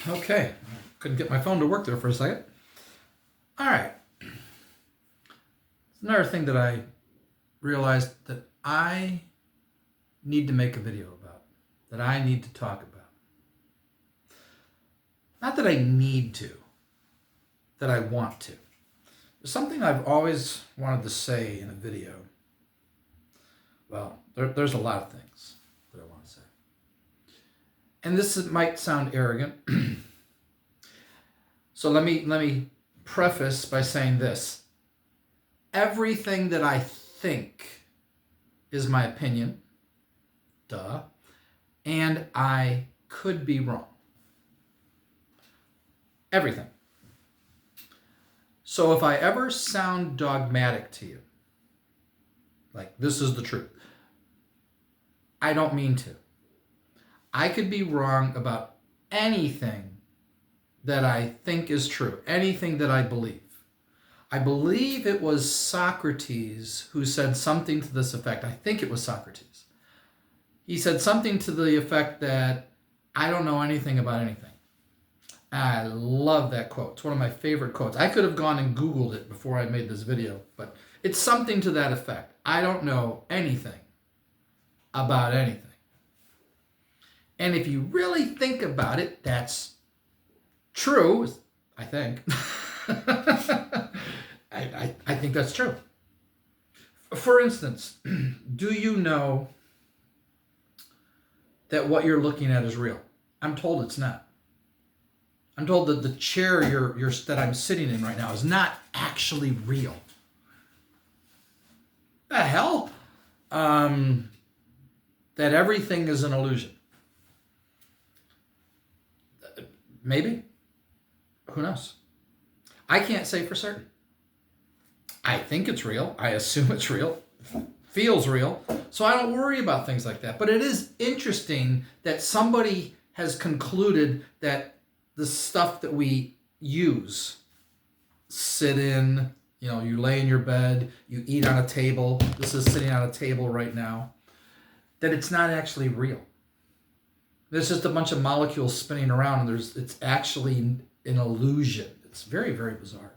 Okay, couldn't get my phone to work there for a second. All right. Another thing that I realized that I need to make a video about, that I need to talk about. Not that I need to, that I want to. There's something I've always wanted to say in a video. Well, there's a lot of things that I want to say. And this might sound arrogant. So let me preface by saying this. Everything that I think is my opinion. Duh. And I could be wrong. Everything. So if I ever sound dogmatic to you, like this is the truth, I don't mean to. I could be wrong about anything that I think is true, anything that I believe. I believe it was Socrates who said something to this effect. I think it was Socrates. He said something to the effect that I don't know anything about anything. I love that quote. It's one of my favorite quotes. I could have gone and Googled it before I made this video, but it's something to that effect. I don't know anything about anything. And if you really think about it, that's true, I think. I think that's true. For instance, do you know that what you're looking at is real? I'm told it's not. I'm told that the chair that I'm sitting in right now is not actually real. The hell? That everything is an illusion. Maybe. Who knows? I can't say for certain. I think it's real. I assume it's real. Feels real. So I don't worry about things like that. But it is interesting that somebody has concluded that the stuff that we use, sit in, you lay in your bed, you eat on a table, this is sitting on a table right now, that it's not actually real. There's just a bunch of molecules spinning around and it's actually an illusion. It's very, very bizarre.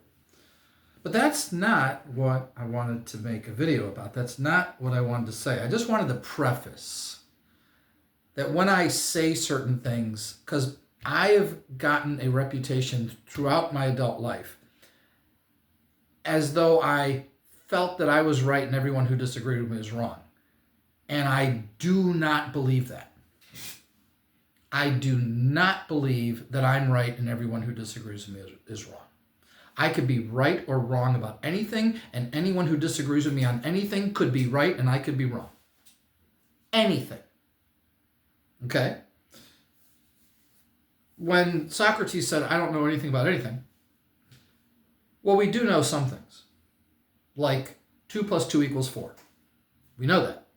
But that's not what I wanted to make a video about. That's not what I wanted to say. I just wanted to preface that when I say certain things, because I have gotten a reputation throughout my adult life as though I felt that I was right and everyone who disagreed with me was wrong. And I do not believe that. I do not believe that I'm right and everyone who disagrees with me is wrong. I could be right or wrong about anything, and anyone who disagrees with me on anything could be right and I could be wrong. Anything. Okay? When Socrates said, I don't know anything about anything, well, we do know some things. Like 2 + 2 = 4. We know that.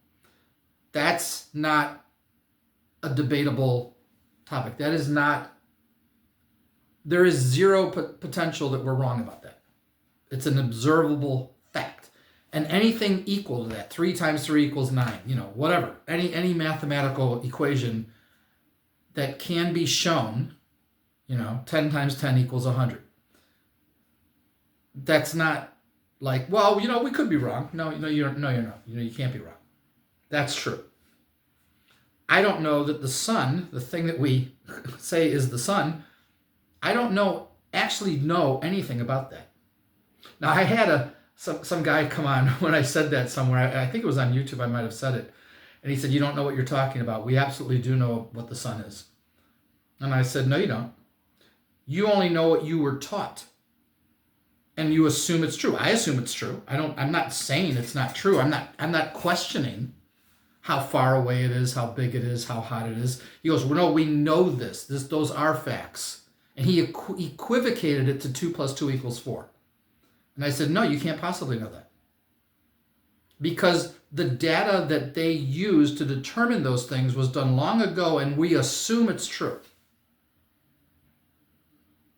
That's not a debatable topic. That is not, there is zero potential that we're wrong about that. It's an observable fact. And anything equal to that, 3 × 3 = 9, whatever, any mathematical equation that can be shown, 10 × 10 = 100. That's not like, well, we could be wrong. No, you're not. You can't be wrong. That's true. I don't know that the sun, the thing that we say is the sun, I don't actually know anything about that. Now, I had some guy come on when I said that somewhere. I think it was on YouTube. I might have said it. And he said, you don't know what you're talking about. We absolutely do know what the sun is. And I said, no, you don't. You only know what you were taught. And you assume it's true. I assume it's true. I'm not saying it's not true. I'm not questioning how far away it is, how big it is, how hot it is. He goes, well, no, we know this. Those are facts. And he equivocated it to 2 + 2 = 4. And I said, no, you can't possibly know that. Because the data that they used to determine those things was done long ago, and we assume it's true.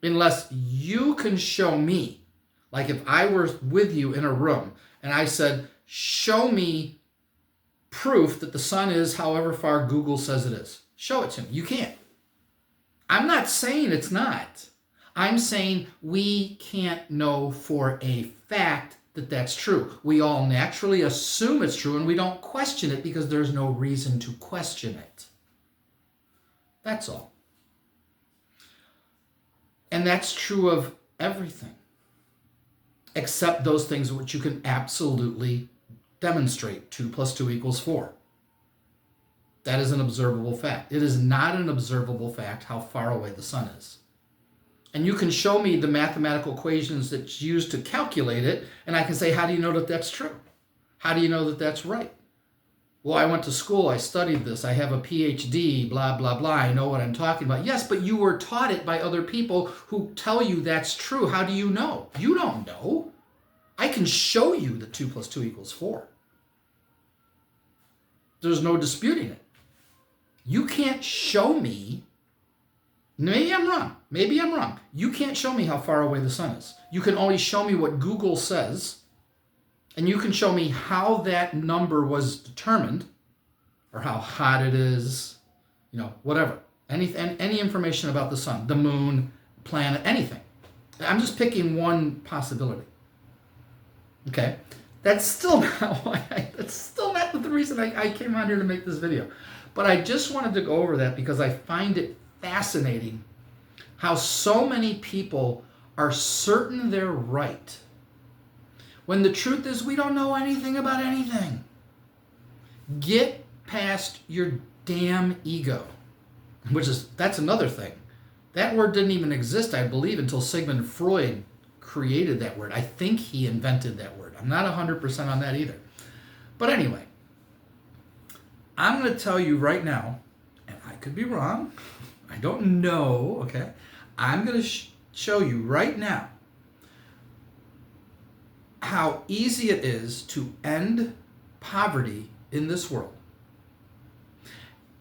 Unless you can show me, like if I were with you in a room and I said, show me proof that the sun is however far Google says it is. Show it to me. You can't. I'm not saying it's not. I'm saying we can't know for a fact that that's true. We all naturally assume it's true and we don't question it because there's no reason to question it. That's all. And that's true of everything, except those things which you can absolutely demonstrate. 2 + 2 = 4. That is an observable fact. It is not an observable fact how far away the sun is. And you can show me the mathematical equations that's used to calculate it, and I can say, how do you know that that's true? How do you know that that's right? Well, I went to school, I studied this, I have a PhD, blah, blah, blah, I know what I'm talking about. Yes, but you were taught it by other people who tell you that's true. How do you know? You don't know. I can show you that 2 + 2 = 4. There's no disputing it. You can't show me, maybe I'm wrong. You can't show me how far away the sun is. You can only show me what Google says, and you can show me how that number was determined, or how hot it is, whatever. Any information about the sun, the moon, planet, anything. I'm just picking one possibility. Okay? That's still not the reason I came on here to make this video. But I just wanted to go over that because I find it fascinating how so many people are certain they're right, when the truth is we don't know anything about anything. Get past your damn ego, that's another thing. That word didn't even exist, I believe, until Sigmund Freud created that word. I think he invented that word. I'm not 100% on that either. But anyway, I'm going to tell you right now, and I could be wrong, I don't know, okay? I'm going to show you right now how easy it is to end poverty in this world.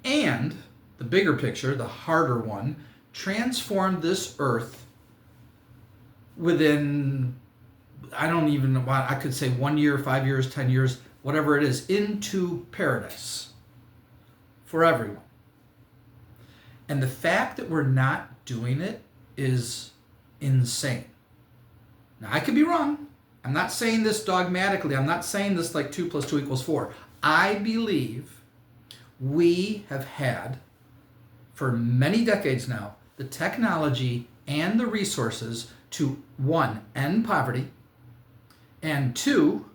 And the bigger picture, the harder one, transform this earth within, I could say 1 year, 5 years, 10 years, whatever it is, into paradise for everyone. And the fact that we're not doing it is insane. Now, I could be wrong. I'm not saying this dogmatically. I'm not saying this like 2 + 2 = 4. I believe we have had, for many decades now, the technology and the resources to, 1, end poverty, and 2,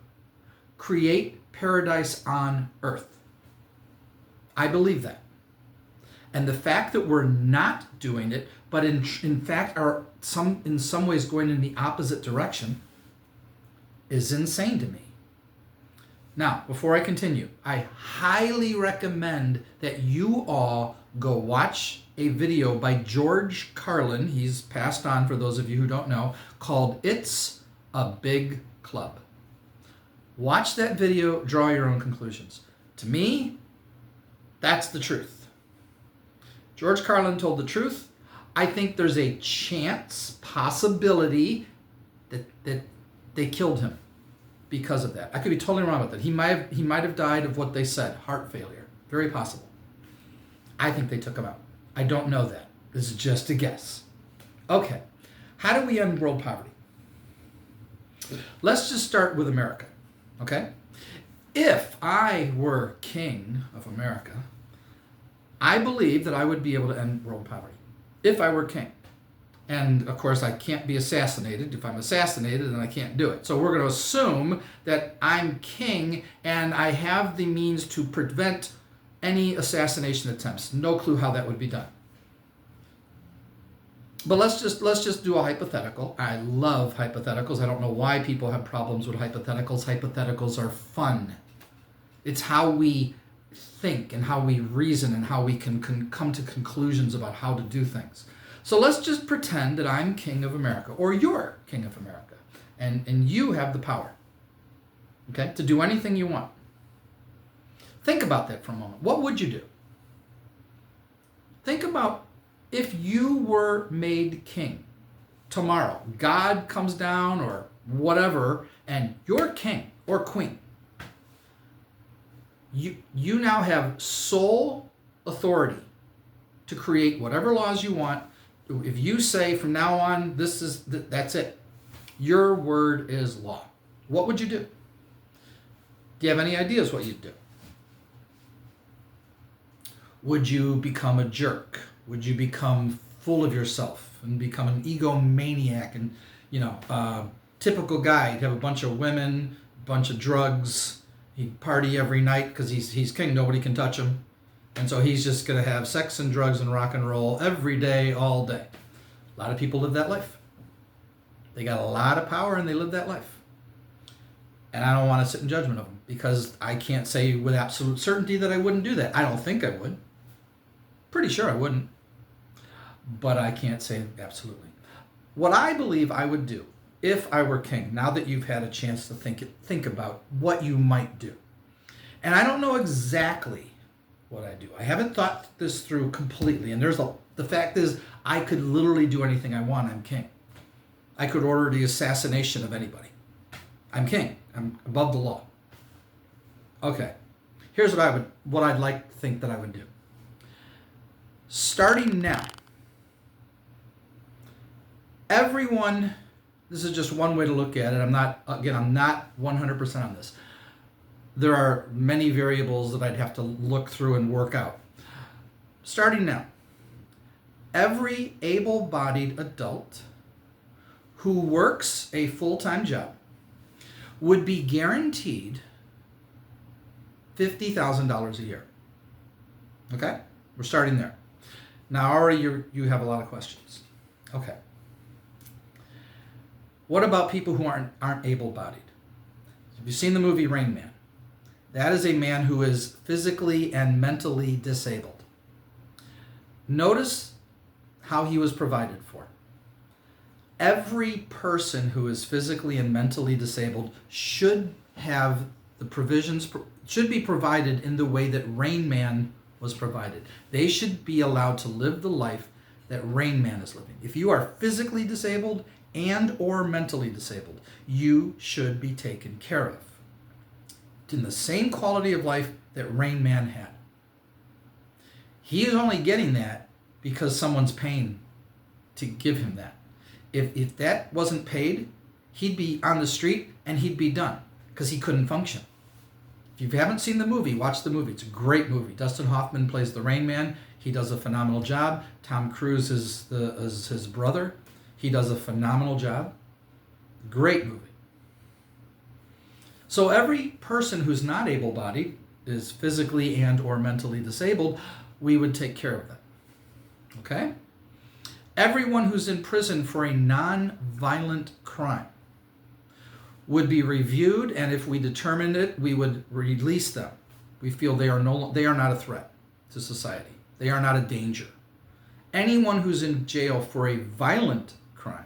create paradise on earth. I believe that. And the fact that we're not doing it, but in fact are in some ways going in the opposite direction, is insane to me. Now, before I continue, I highly recommend that you all go watch a video by George Carlin, he's passed on for those of you who don't know, called It's a Big Club. Watch that video, draw your own conclusions. To me, that's the truth. George Carlin told the truth. I think there's a possibility that they killed him because of that. I could be totally wrong about that. He might have died of what they said, heart failure. Very possible. I think they took him out. I don't know that. This is just a guess. Okay. How do we end world poverty? Let's just start with America. Okay? If I were king of America, I believe that I would be able to end world poverty. If I were king. And of course, I can't be assassinated. If I'm assassinated, then I can't do it. So we're going to assume that I'm king and I have the means to prevent any assassination attempts. No clue how that would be done. But let's just do a hypothetical. I love hypotheticals. I don't know why people have problems with hypotheticals. Hypotheticals are fun. It's how we think and how we reason and how we can come to conclusions about how to do things. So let's just pretend that I'm king of America, or you're king of America, and you have the power, okay, to do anything you want. Think about that for a moment. What would you do? Think about if you were made king tomorrow. God comes down or whatever, and you're king or queen. You now have sole authority to create whatever laws you want. If you say from now on, that's it. Your word is law. What would you do? Do you have any ideas what you'd do? Would you become a jerk? Would you become full of yourself and become an egomaniac and, typical guy? He'd have a bunch of women, a bunch of drugs. He'd party every night because he's king. Nobody can touch him. And so he's just going to have sex and drugs and rock and roll every day, all day. A lot of people live that life. They got a lot of power and they live that life. And I don't want to sit in judgment of them because I can't say with absolute certainty that I wouldn't do that. I don't think I would. Pretty sure I wouldn't. But I can't say absolutely. What I believe I would do if I were king, now that you've had a chance to think about what you might do. And I don't know exactly what I do. I haven't thought this through completely. And the fact is, I could literally do anything I want. I'm king. I could order the assassination of anybody. I'm king. I'm above the law. Okay. Here's what I'd like to think that I would do. Starting now, everyone, this is just one way to look at it. I'm not 100% on this. There are many variables that I'd have to look through and work out. Starting now, every able-bodied adult who works a full-time job would be guaranteed $50,000 a year. Okay? We're starting there. Now already you have a lot of questions. Okay. What about people who aren't able-bodied? Have you seen the movie Rain Man? That is a man who is physically and mentally disabled. Notice how he was provided for. Every person who is physically and mentally disabled should have the provisions, should be provided in the way that Rain Man was provided. They should be allowed to live the life that Rain Man is living. If you are physically disabled and or mentally disabled, you should be taken care of in the same quality of life that Rain Man had. He is only getting that because someone's paying to give him that. If that wasn't paid, he'd be on the street and he'd be done because he couldn't function. If you haven't seen the movie, watch the movie. It's a great movie. Dustin Hoffman plays the Rain Man. He does a phenomenal job. Tom Cruise is his brother. He does a phenomenal job. Great movie. So every person who's not able-bodied is physically and or mentally disabled, we would take care of them. Okay? Everyone who's in prison for a non-violent crime would be reviewed, and if we determined it, we would release them. We feel they are not a threat to society. They are not a danger. Anyone who's in jail for a violent crime,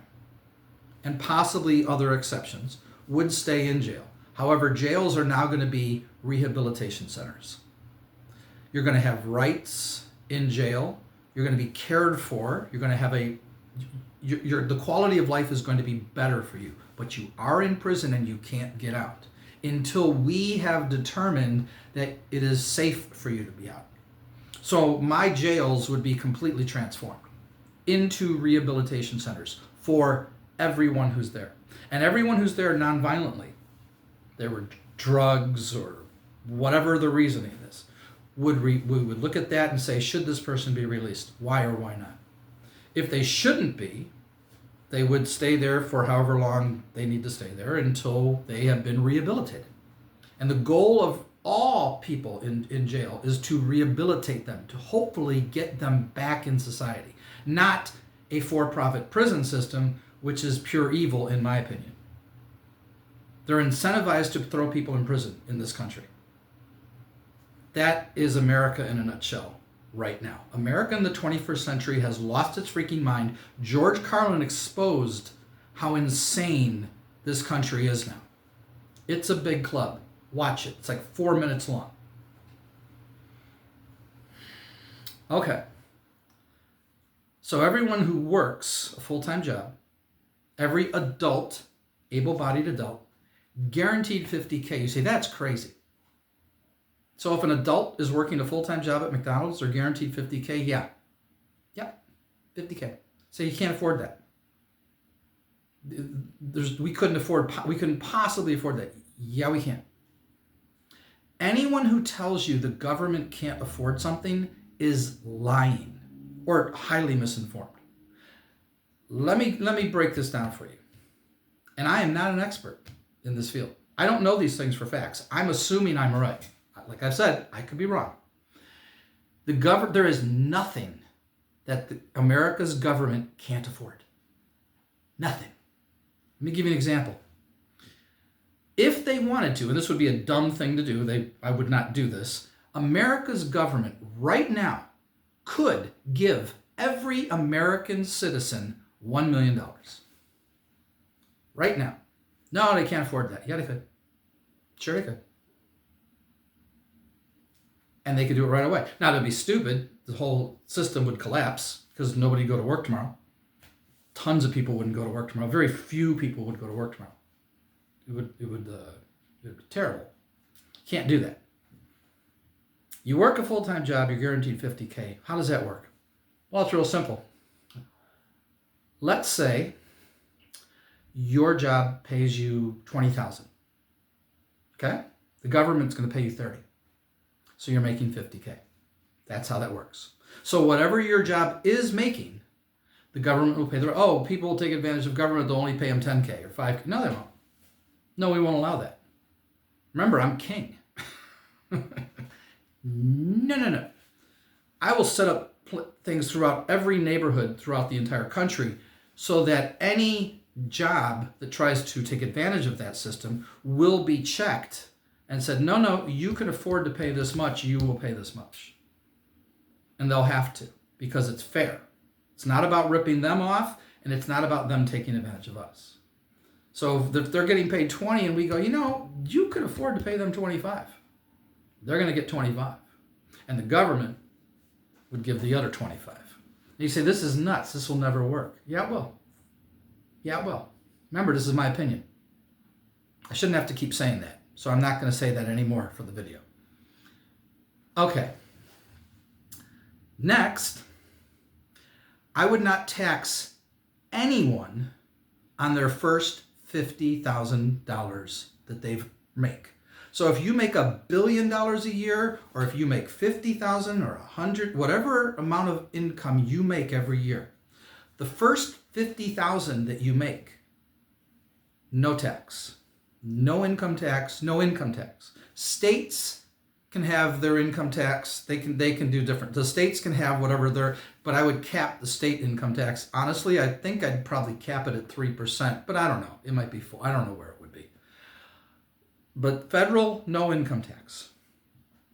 and possibly other exceptions, would stay in jail. However, jails are now going to be rehabilitation centers. You're going to have rights in jail. You're going to be cared for. You're going to have the quality of life is going to be better for you. But you are in prison and you can't get out until we have determined that it is safe for you to be out. So my jails would be completely transformed into rehabilitation centers for everyone who's there. And everyone who's there non-violently, there were drugs or whatever the reasoning is, we would look at that and say, should this person be released? Why or why not? If they shouldn't be, they would stay there for however long they need to stay there until they have been rehabilitated. And the goal of all people in jail is to rehabilitate them, to hopefully get them back in society, not a for-profit prison system, which is pure evil in my opinion. They're incentivized to throw people in prison in this country. That is America in a nutshell right now. America in the 21st century has lost its freaking mind. George Carlin exposed how insane this country is now. It's a big club. Watch it. It's like 4 minutes long. Okay. So everyone who works a full-time job, every adult, able-bodied adult, guaranteed $50K. You say, that's crazy. So if an adult is working a full-time job at McDonald's, they're guaranteed $50K? Yeah. 50K. Say you can't afford that. We couldn't possibly afford that. Yeah, we can. Anyone who tells you the government can't afford something is lying or highly misinformed. Let me break this down for you. And I am not an expert in this field. I don't know these things for facts. I'm assuming I'm right. Like I've said, I could be wrong. There is nothing that America's government can't afford. Nothing. Let me give you an example. If they wanted to, and this would be a dumb thing to do, I would not do this, America's government right now could give every American citizen $1 million. Right now. No, they can't afford that. Yeah, they could. Sure, they could. And they could do it right away. Now, that'd be stupid. The whole system would collapse because nobody would go to work tomorrow. Tons of people wouldn't go to work tomorrow. Very few people would go to work tomorrow. It would be terrible. Can't do that. You work a full-time job, you're guaranteed 50K. How does that work? Well, it's real simple. Let's say your job pays you $20,000. Okay? The government's going to pay you 30. So you're making 50K. That's how that works. So whatever your job is making, the government will pay people will take advantage of government, they'll only pay them 10K or 5K. No, they won't. No, we won't allow that. Remember, I'm king. No. I will set up things throughout every neighborhood throughout the entire country so that any job that tries to take advantage of that system will be checked and said, no, you can afford to pay this much, you will pay this much. And they'll have to, because it's fair. It's not about ripping them off, and it's not about them taking advantage of us. So if they're getting paid 20 and we go, you could afford to pay them 25. They're going to get 25. And the government would give the other 25. And you say, this is nuts. This will never work. Yeah, it will. Yeah, it will. Remember, this is my opinion. I shouldn't have to keep saying that. So I'm not going to say that anymore for the video. Okay. Next, I would not tax anyone on their first $50,000 that they make. So if you make $1 billion a year, or if you make 50,000 or 100, whatever amount of income you make every year, the first 50,000 that you make, no tax, no income tax, no income tax. States can have their income tax. They can do different. The states can have whatever but I would cap the state income tax. Honestly, I think I'd probably cap it at 3%, but I don't know. It might be 4. I don't know where it would be. But federal, no income tax.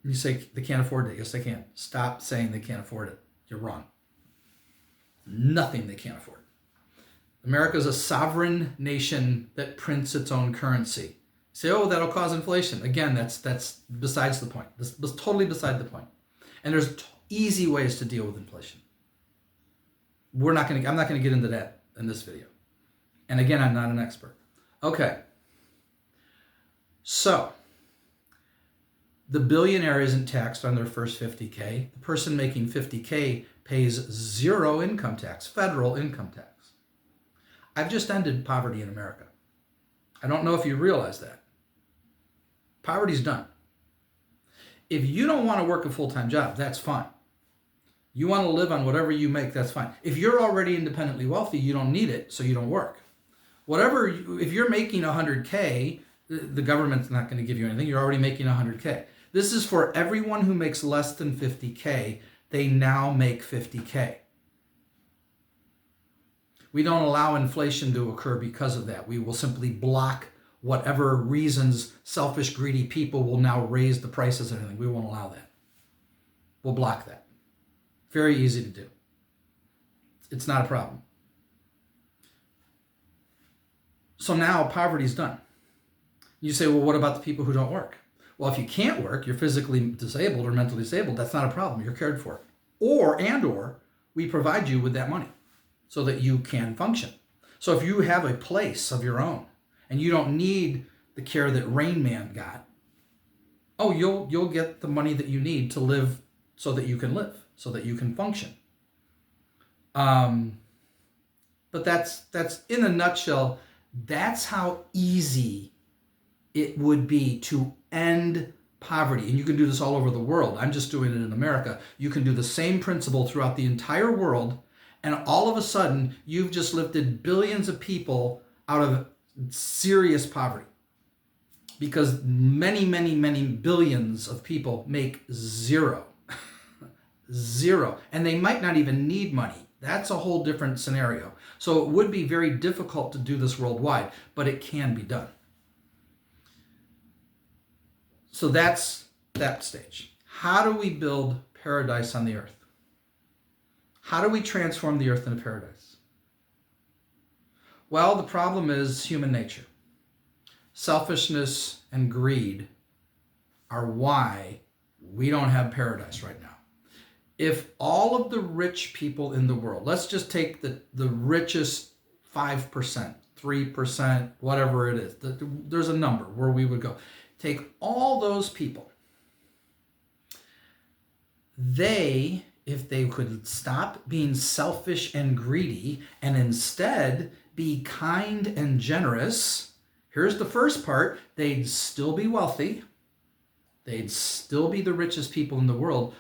You say they can't afford it. Yes, they can. Stop saying they can't afford it. You're wrong. Nothing they can't afford. America is a sovereign nation that prints its own currency. Say, that'll cause inflation. Again, that's besides the point. This was totally beside the point. And there's easy ways to deal with inflation. I'm not going to get into that in this video. And again, I'm not an expert. Okay. So, the billionaire isn't taxed on their first 50K. The person making 50K pays 0 income tax, federal income tax. I've just ended poverty in America. I don't know if you realize that. Poverty's done. If you don't want to work a full-time job, that's fine. You want to live on whatever you make, that's fine. If you're already independently wealthy, you don't need it, so you don't work. If you're making 100K, the government's not going to give you anything. You're already making 100K. This is for everyone who makes less than 50K. They now make 50K. We don't allow inflation to occur because of that. We will simply block whatever reasons selfish, greedy people will now raise the prices and everything. We won't allow that. We'll block that. Very easy to do. It's not a problem. So now poverty's done. You say, well, what about the people who don't work? Well, if you can't work, you're physically disabled or mentally disabled, that's not a problem. You're cared for. Or we provide you with that money so that you can function. So if you have a place of your own and you don't need the care that Rain Man got, you'll get the money that you need to live so that you can live, so that you can function. Um, but that's in a nutshell, that's how easy it would be to end poverty. And you can do this all over the world. I'm just doing it in America. You can do the same principle throughout the entire world, and all of a sudden, you've just lifted billions of people out of serious poverty. Because many, many, many billions of people make zero. Zero. And they might not even need money. That's a whole different scenario. So it would be very difficult to do this worldwide, but it can be done. So that's that stage. How do we build paradise on the earth? How do we transform the earth into paradise? Well, the problem is human nature. Selfishness and greed are why we don't have paradise right now. If all of the rich people in the world, let's just take the richest 5%, 3%, whatever it is, there's a number where we would go. Take all those people. If they could stop being selfish and greedy and instead be kind and generous, here's the first part, they'd still be wealthy. They'd still be the richest people in the world,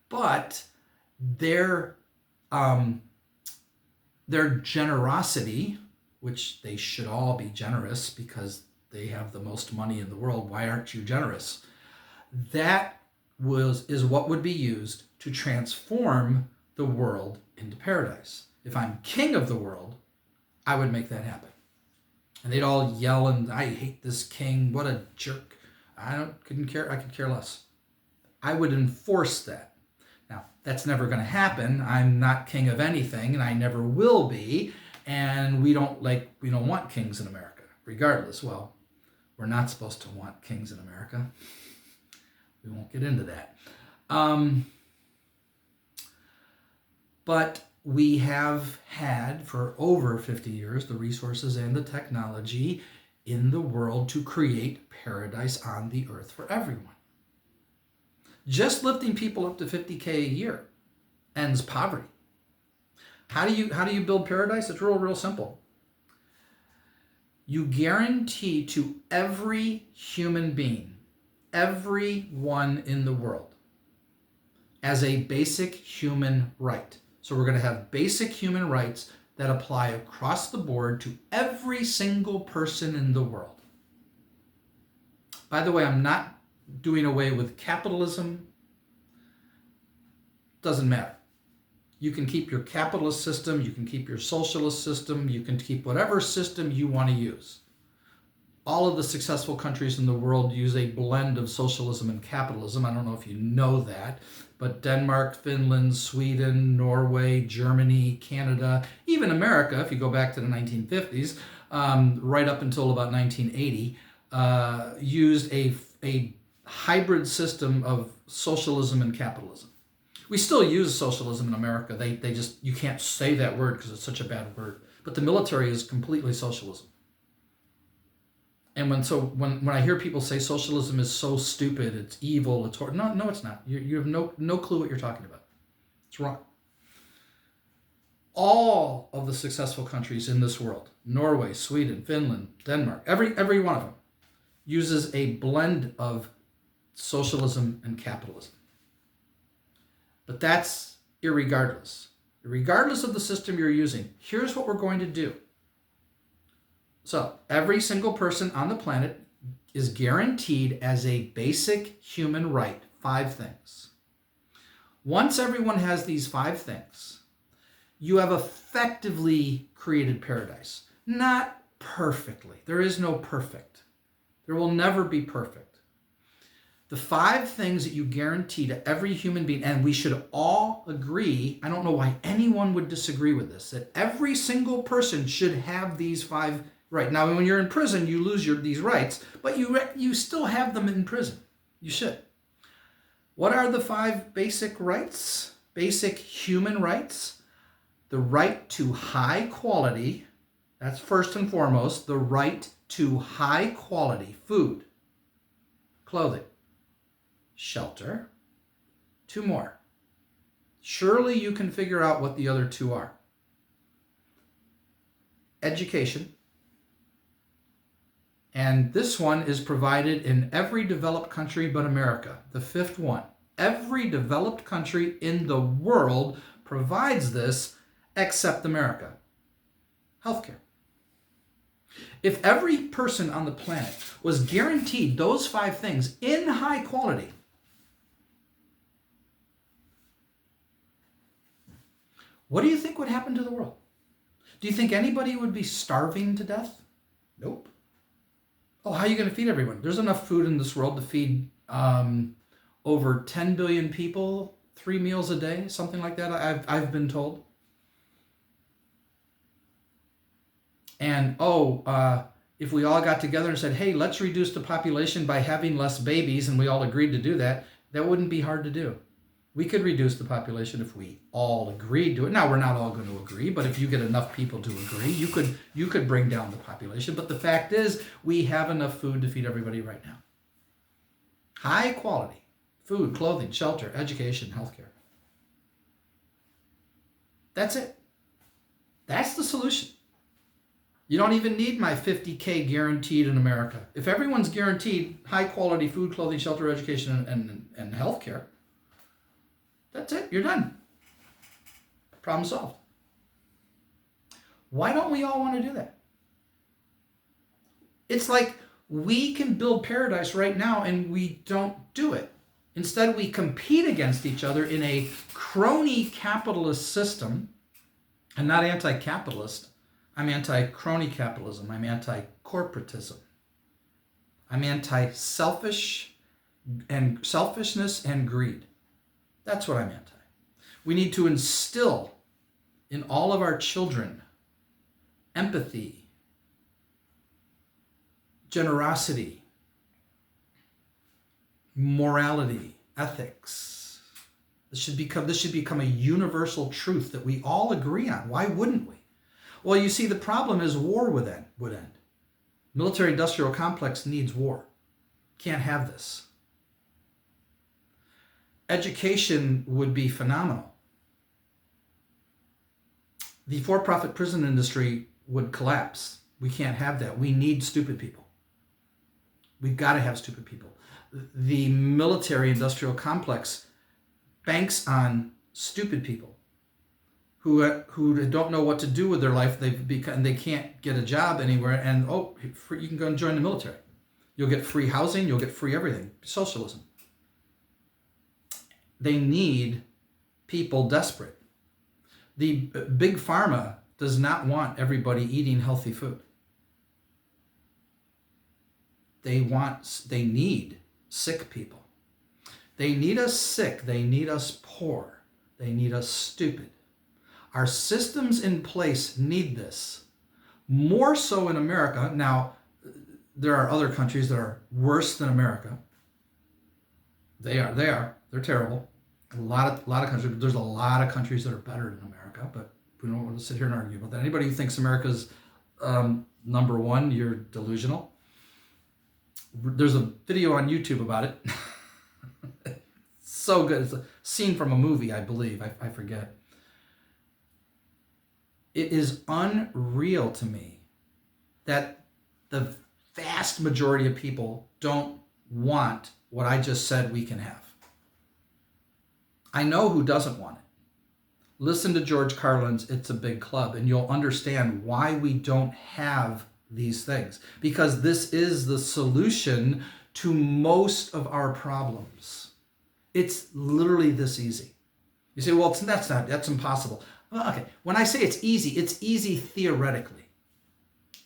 but their generosity, which they should all be generous because they have the most money in the world. Why aren't you generous? That is what would be used to transform the world into paradise. If I'm king of the world, I would make that happen. And they'd all yell, and I hate this king, what a jerk. I could care less. I would enforce that. Now, that's never going to happen. I'm not king of anything, and I never will be. And we don't want kings in America, regardless. Well, we're not supposed to want kings in America. We won't get into that. But we have had for over 50 years the resources and the technology in the world to create paradise on the earth for everyone. Just lifting people up to 50K a year ends poverty. How do you build paradise? It's real simple. You guarantee to every human being, everyone in the world, as a basic human right. So we're going to have basic human rights that apply across the board to every single person in the world. By the way, I'm not doing away with capitalism. Doesn't matter. You can keep your capitalist system, you can keep your socialist system, you can keep whatever system you want to use. All of the successful countries in the world use a blend of socialism and capitalism. I don't know if you know that, but Denmark, Finland, Sweden, Norway, Germany, Canada, even America, if you go back to the 1950s, right up until about 1980, used a hybrid system of socialism and capitalism. We still use socialism in America. They just, you can't say that word because it's such a bad word. But the military is completely socialism. And when I hear people say socialism is so stupid, it's evil, it's horrible. No, it's not. You have no clue what you're talking about. It's wrong. All of the successful countries in this world, Norway, Sweden, Finland, Denmark, every one of them, uses a blend of socialism and capitalism. But that's irregardless. Regardless of the system you're using, here's what we're going to do. So every single person on the planet is guaranteed as a basic human right 5 things. Once everyone has these 5 things, you have effectively created paradise. Not perfectly. There is no perfect. There will never be perfect. The 5 things that you guarantee to every human being, and we should all agree, I don't know why anyone would disagree with this, that every single person should have these 5 right. Now, when you're in prison, you lose these rights, but you still have them in prison. You should. What are the 5 basic rights? Basic human rights? The right to high quality, that's first and foremost, the right to high quality food, clothing, shelter, 2 more, Surely you can figure out what the other two are. Education. And this one is provided in every developed country but America. The fifth one. Every developed country in the world provides this except America. Healthcare. If every person on the planet was guaranteed those 5 things in high quality, what do you think would happen to the world? Do you think anybody would be starving to death? Nope. Oh, how are you going to feed everyone? There's enough food in this world to feed over 10 billion people 3 meals a day, something like that, I've been told. And if we all got together and said, hey, let's reduce the population by having less babies, and we all agreed to do that, that wouldn't be hard to do. We could reduce the population if we all agreed to it. Now, we're not all going to agree, but if you get enough people to agree, you could bring down the population. But the fact is, we have enough food to feed everybody right now. High quality food, clothing, shelter, education, healthcare. That's it. That's the solution. You don't even need my 50K guaranteed in America. If everyone's guaranteed high quality food, clothing, shelter, education, and healthcare, that's it. You're done. Problem solved. Why don't we all want to do that? It's like we can build paradise right now and we don't do it. Instead, we compete against each other in a crony capitalist system. I'm not anti-capitalist. I'm anti-crony capitalism. I'm anti-corporatism. I'm anti-selfishness and greed. That's what I'm anti. We need to instill in all of our children empathy, generosity, morality, ethics. This should become a universal truth that we all agree on. Why wouldn't we? Well, you see, the problem is war would end. Military-industrial complex needs war. Can't have this. Education would be phenomenal. The for-profit prison industry would collapse. We can't have that. We need stupid people. We've got to have stupid people. The military-industrial complex banks on stupid people who don't know what to do with their life. They can't get a job anywhere, and you can go and join the military. You'll get free housing. You'll get free everything. Socialism. They need people desperate. The big pharma does not want everybody eating healthy food. They need sick people. They need us sick. They need us poor. They need us stupid. Our systems in place need this. More so in America. Now, there are other countries that are worse than America. They are. They're terrible. A lot of countries. There's a lot of countries that are better than America, but we don't want to sit here and argue about that. Anybody who thinks America's number one, you're delusional. There's a video on YouTube about it. So good. It's a scene from a movie, I believe. I forget. It is unreal to me that the vast majority of people don't want what I just said we can have. I know who doesn't want it. Listen to George Carlin's It's a Big Club, and you'll understand why we don't have these things. Because this is the solution to most of our problems. It's literally this easy. You say, well, that's impossible. Well, okay, when I say it's easy theoretically.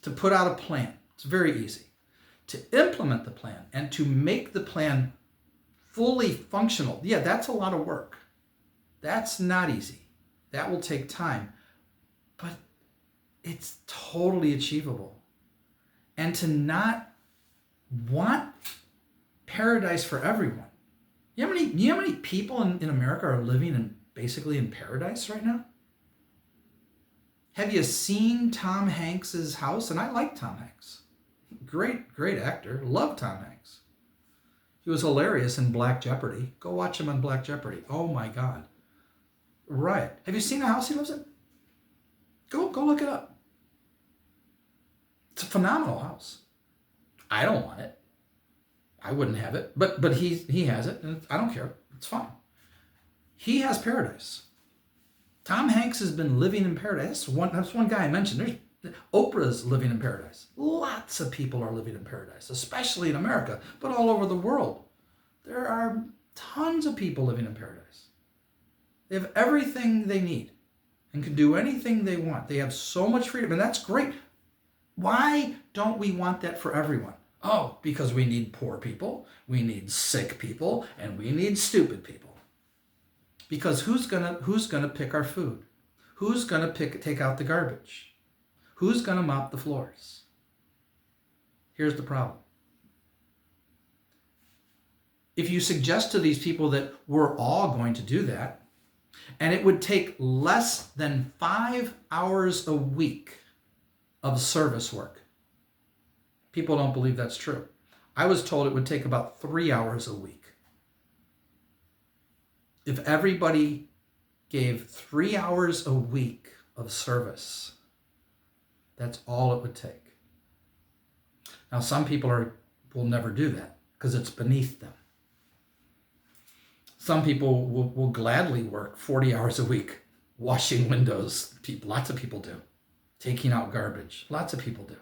To put out a plan, it's very easy. To implement the plan and to make the plan fully functional, yeah, that's a lot of work. That's not easy. That will take time. But it's totally achievable. And to not want paradise for everyone. You know how many people in America are living basically in paradise right now? Have you seen Tom Hanks's house? And I like Tom Hanks. Great actor. Love Tom Hanks. He was hilarious in Black Jeopardy. Go watch him on Black Jeopardy. Oh my God. Right. Have you seen the house he lives in? Go look it up. It's a phenomenal house. I don't want it. I wouldn't have it. But he has it, and I don't care. It's fine. He has paradise. Tom Hanks has been living in paradise. That's one guy I mentioned. Oprah's living in paradise. Lots of people are living in paradise, especially in America, but all over the world. There are tons of people living in paradise. They have everything they need and can do anything they want. They have so much freedom, and that's great. Why don't we want that for everyone? Oh, because we need poor people, we need sick people, and we need stupid people. Because who's gonna pick our food? Who's gonna take out the garbage? Who's gonna mop the floors? Here's the problem. If you suggest to these people that we're all going to do that, and it would take less than 5 hours a week of service work, people don't believe that's true. I was told it would take about 3 hours a week. If everybody gave 3 hours a week of service, that's all it would take. Now, some people will never do that because it's beneath them. Some people will gladly work 40 hours a week washing windows. Lots of people do. Taking out garbage. Lots of people do.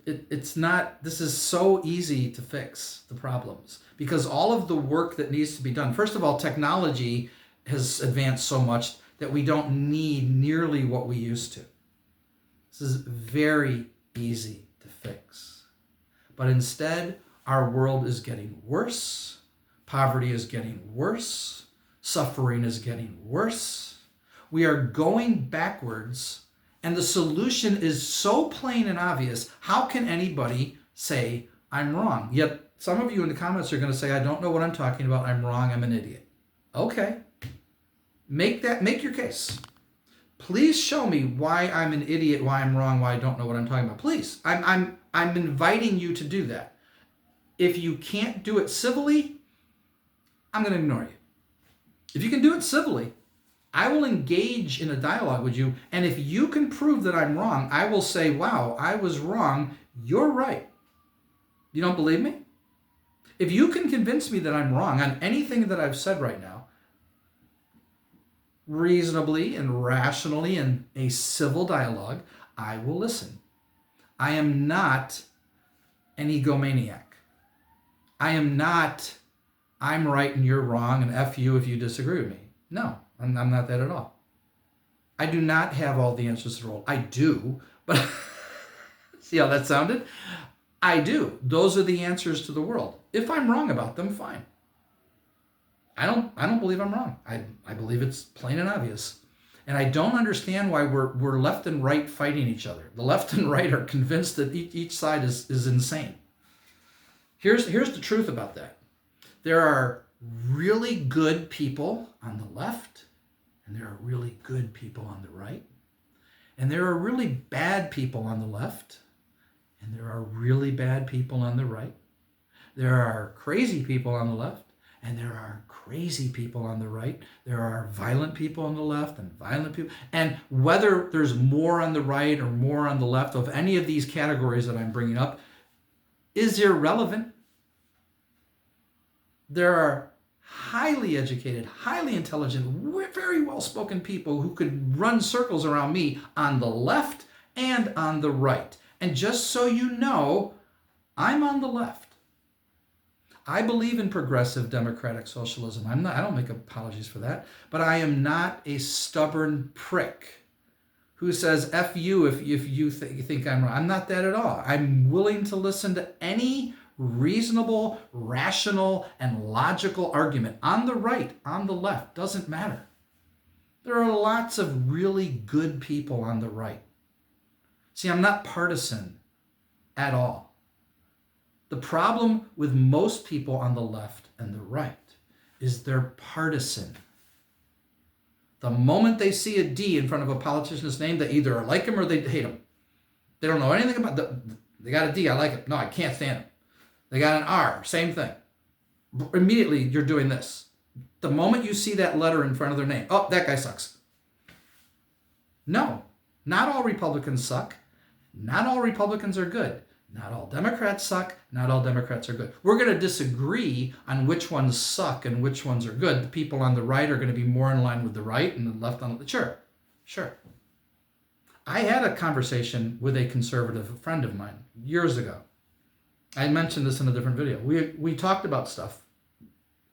It's not, this is so easy to fix the problems because all of the work that needs to be done, first of all, technology has advanced so much that we don't need nearly what we used to. This is very easy to fix. But instead, our world is getting worse. Poverty is getting worse. Suffering is getting worse. We are going backwards. And the solution is so plain and obvious. How can anybody say, I'm wrong? Yet some of you in the comments are going to say, I don't know what I'm talking about. I'm wrong. I'm an idiot. Okay. Make your case. Please show me why I'm an idiot, why I'm wrong, why I don't know what I'm talking about. Please. I'm inviting you to do that. If you can't do it civilly, I'm going to ignore you. If you can do it civilly, I will engage in a dialogue with you, and if you can prove that I'm wrong, I will say, wow, I was wrong, you're right. You don't believe me? If you can convince me that I'm wrong on anything that I've said right now, reasonably and rationally in a civil dialogue, I will listen. I am not an egomaniac. I am not, I'm right and you're wrong, and F you if you disagree with me. No. I'm not that at all. I do not have all the answers to the world. I do, but see how that sounded? I do. Those are the answers to the world. If I'm wrong about them, fine. I don't believe I'm wrong. I believe it's plain and obvious. And I don't understand why we're left and right fighting each other. The left and right are convinced that each side is insane. Here's the truth about that. There are really good people on the left, and there are really good people on the right, and there are really bad people on the left, and there are really bad people on the right. There are crazy people on the left, and there are crazy people on the right. There are violent people on the left and violent people. And whether there's more on the right or more on the left of any of these categories that I'm bringing up is irrelevant. There are highly educated, highly intelligent, very well-spoken people who could run circles around me on the left and on the right. And just so you know, I'm on the left. I believe in progressive democratic socialism. I don't make apologies for that, but I am not a stubborn prick who says F you if you think I'm wrong. I'm not that at all. I'm willing to listen to any reasonable, rational, and logical argument on the right, on the left, doesn't matter. There are lots of really good people on the right. See, I'm not partisan at all. The problem with most people on the left and the right is they're partisan. The moment they see a D in front of a politician's name, they either like him or they hate him. They don't know anything about they got a D, I like it. No, I can't stand him. They got an R, same thing. Immediately, you're doing this. The moment you see that letter in front of their name, oh, that guy sucks. No, not all Republicans suck. Not all Republicans are good. Not all Democrats suck. Not all Democrats are good. We're going to disagree on which ones suck and which ones are good. The people on the right are going to be more in line with the right and the left on the... Sure. I had a conversation with a conservative friend of mine years ago. I mentioned this in a different video. We talked about stuff,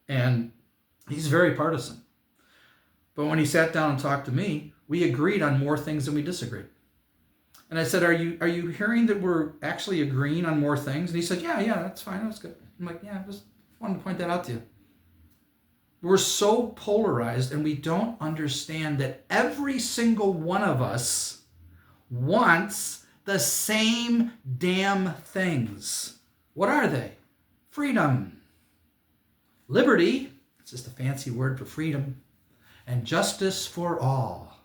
and he's very partisan. But when he sat down and talked to me, we agreed on more things than we disagreed. And I said, are you hearing that we're actually agreeing on more things? And he said, yeah, that's fine. That's good. I'm like, yeah, I just wanted to point that out to you. We're so polarized, and we don't understand that every single one of us wants the same damn things. What are they? Freedom, liberty, it's just a fancy word for freedom, and justice for all.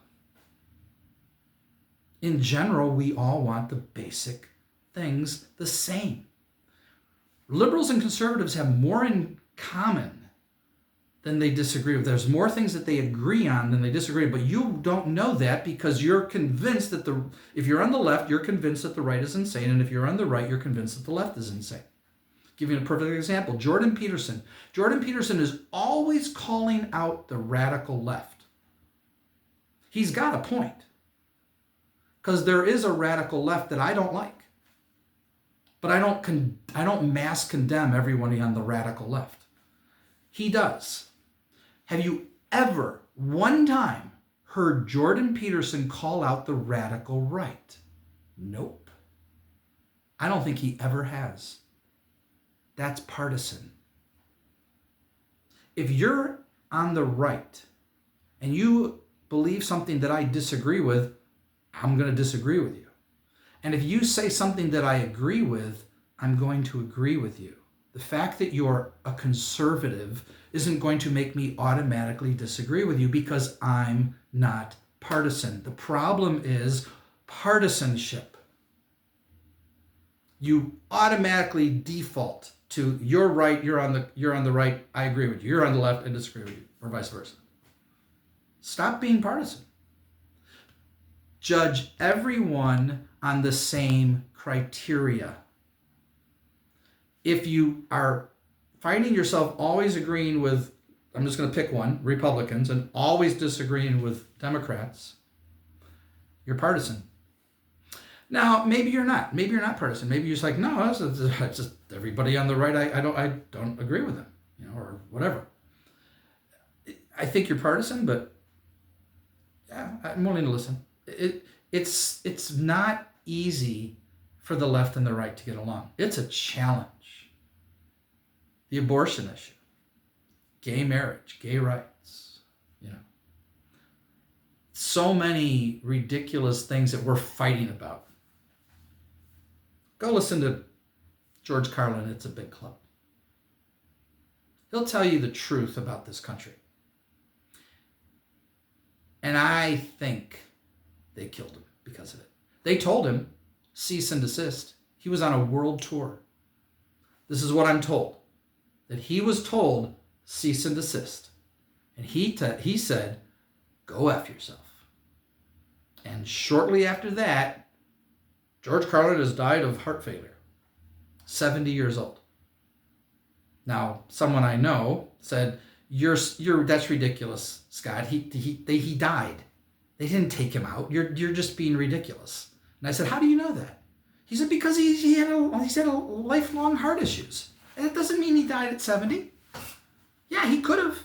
In general, we all want the basic things the same. Liberals and conservatives have more in common than they disagree with. There's more things that they agree on than they disagree, but you don't know that because you're convinced that if you're on the left, you're convinced that the right is insane, and if you're on the right, you're convinced that the left is insane. Give you a perfect example. Jordan Peterson. Jordan Peterson is always calling out the radical left. He's got a point. Because there is a radical left that I don't like. But I don't mass condemn everybody on the radical left. He does. Have you ever, one time, heard Jordan Peterson call out the radical right? Nope. I don't think he ever has. That's partisan. If you're on the right and you believe something that I disagree with, I'm going to disagree with you. And if you say something that I agree with, I'm going to agree with you. The fact that you're a conservative isn't going to make me automatically disagree with you because I'm not partisan. The problem is partisanship. You automatically default to you're right, you're on the right, I agree with you. You're on the left, I disagree with you, or vice versa. Stop being partisan. Judge everyone on the same criteria. If you are finding yourself always agreeing with, I'm just going to pick one, Republicans, and always disagreeing with Democrats, you're partisan. Now, maybe you're not. Maybe you're not partisan. Maybe you're just like, no, it's just everybody on the right, I don't agree with them, or whatever. I think you're partisan, but yeah, I'm willing to listen. It's not easy for the left and the right to get along. It's a challenge. The abortion issue, gay marriage, gay rights, so many ridiculous things that we're fighting about. Go listen to George Carlin, It's a Big Club. He'll tell you the truth about this country. And I think they killed him because of it. They told him, cease and desist. He was on a world tour. This is what I'm told. That he was told, cease and desist. And he said, go F yourself. And shortly after that, George Carlin has died of heart failure. 70 years old. Now, someone I know said, that's ridiculous, Scott. He died. They didn't take him out. You're just being ridiculous. And I said, how do you know that? He said, because he had a lifelong heart issues. And that doesn't mean he died at 70. Yeah, he could have.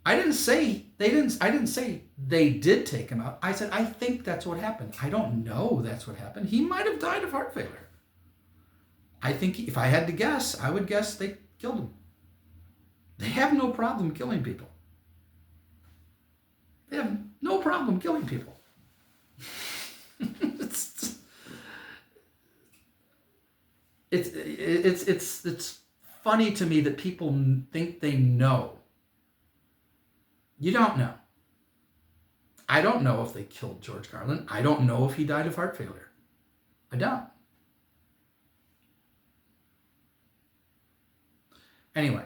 I didn't say they did take him out. I said, I think that's what happened. I don't know that's what happened. He might have died of heart failure. I think if I had to guess, I would guess they killed him. They have no problem killing people. They have no problem killing people. It's funny to me that people think they know. You don't know. I don't know if they killed George Carlin. I don't know if he died of heart failure. I don't. Anyway,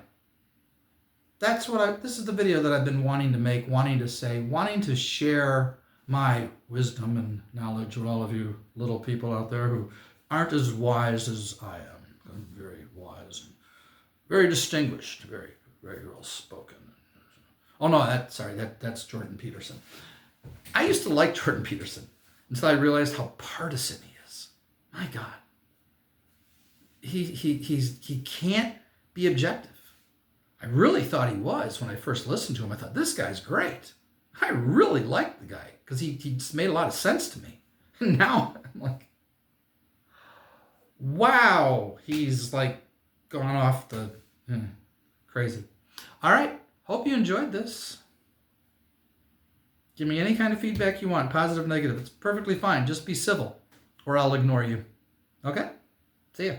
this is the video that I've been wanting to make, wanting to say, wanting to share my wisdom and knowledge with all of you little people out there who aren't as wise as I am. I'm very wise and very distinguished, very, very well spoken. Oh no, that's Jordan Peterson. I used to like Jordan Peterson until I realized how partisan he is. My God. He can't be objective. I really thought he was when I first listened to him. I thought, this guy's great. I really liked the guy because he just made a lot of sense to me. And now I'm like, wow, he's like gone off the crazy. All right, hope you enjoyed this. Give me any kind of feedback you want, positive, negative. It's perfectly fine. Just be civil or I'll ignore you. Okay? See ya.